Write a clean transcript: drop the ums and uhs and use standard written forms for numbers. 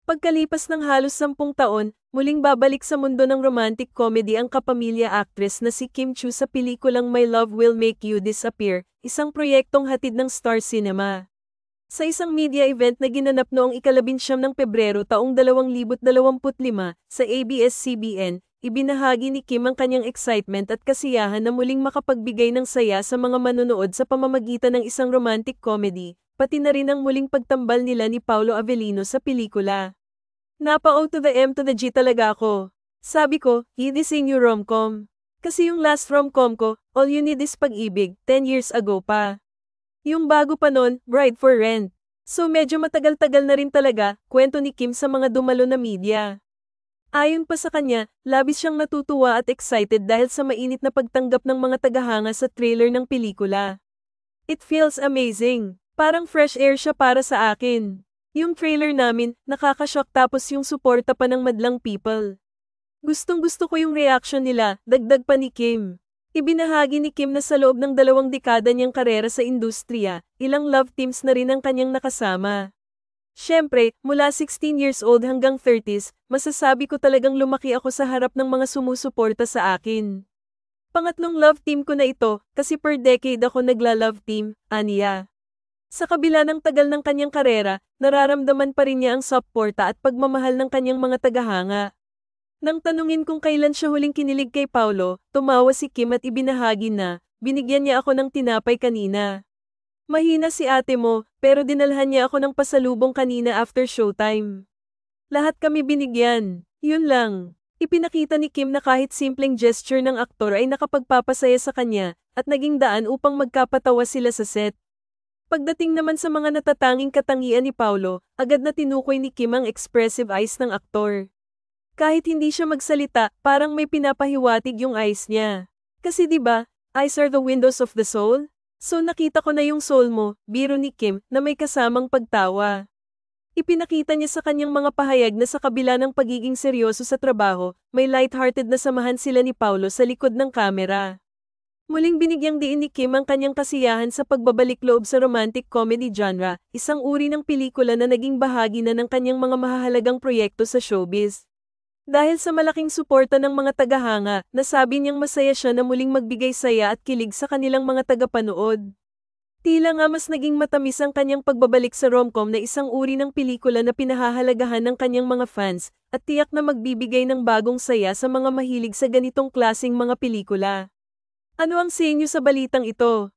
Pagkalipas ng halos 10 taon, muling babalik sa mundo ng romantic comedy ang kapamilya actress na si Kim Chiu sa pelikulang My Love Will Make You Disappear, isang proyektong hatid ng Star Cinema. Sa isang media event na ginanap noong ika-19 ng Pebrero taong 2025 sa ABS-CBN, ibinahagi ni Kim ang kanyang excitement at kasiyahan na muling makapagbigay ng saya sa mga manonood sa pamamagitan ng isang romantic comedy, pati na rin ang muling pagtambal nila ni Paolo Avellino sa pelikula. Napa-O to the M to the G talaga ako. Sabi ko, this a new rom-com. Kasi yung last rom-com ko, All You Need Is Pag-ibig, 10 years ago pa. Yung bago pa nun, Bride for Rent. So medyo matagal-tagal na rin talaga, kwento ni Kim sa mga dumalo na media. Ayon pa sa kanya, labis siyang natutuwa at excited dahil sa mainit na pagtanggap ng mga tagahanga sa trailer ng pelikula. It feels amazing. Parang fresh air siya para sa akin. Yung trailer namin, nakakashock tapos yung suporta pa ng madlang people. Gustong-gusto ko yung reaction nila, dagdag pa ni Kim. Ibinahagi ni Kim na sa loob ng 2 dekada niyang karera sa industriya, ilang love teams na rin ang kanyang nakasama. Siyempre, mula 16 years old hanggang 30s, masasabi ko talagang lumaki ako sa harap ng mga sumusuporta sa akin. Pangatlong love team ko na ito, kasi per decade ako nagla-love team, aniya. Sa kabila ng tagal ng kanyang karera, nararamdaman pa rin niya ang suporta at pagmamahal ng kanyang mga tagahanga. Nang tanungin kung kailan siya huling kinilig kay Paolo, tumawa si Kim at ibinahagi na, binigyan niya ako ng tinapay kanina. Mahina si ate mo, pero dinalhan niya ako ng pasalubong kanina after showtime. Lahat kami binigyan, yun lang. Ipinakita ni Kim na kahit simpleng gesture ng aktor ay nakapagpapasaya sa kanya, at naging daan upang magkapatawa sila sa set. Pagdating naman sa mga natatanging katangian ni Paolo, agad na tinukoy ni Kim ang expressive eyes ng aktor. Kahit hindi siya magsalita, parang may pinapahiwatig yung eyes niya. Kasi 'di ba, eyes are the windows of the soul? So nakita ko na yung soul mo, biro ni Kim, na may kasamang pagtawa. Ipinakita niya sa kanyang mga pahayag na sa kabila ng pagiging seryoso sa trabaho, may light-hearted na samahan sila ni Paolo sa likod ng kamera. Muling binigyang diin ni Kim ang kanyang kasiyahan sa pagbabalik loob sa romantic comedy genre, isang uri ng pelikula na naging bahagi na ng kanyang mga mahahalagang proyekto sa showbiz. Dahil sa malaking suporta ng mga tagahanga, nasabi niyang masaya siya na muling magbigay saya at kilig sa kanilang mga tagapanood. Tila nga mas naging matamis ang kanyang pagbabalik sa romcom na isang uri ng pelikula na pinahahalagahan ng kanyang mga fans, at tiyak na magbibigay ng bagong saya sa mga mahilig sa ganitong klaseng mga pelikula. Ano ang sa inyo sa balitang ito?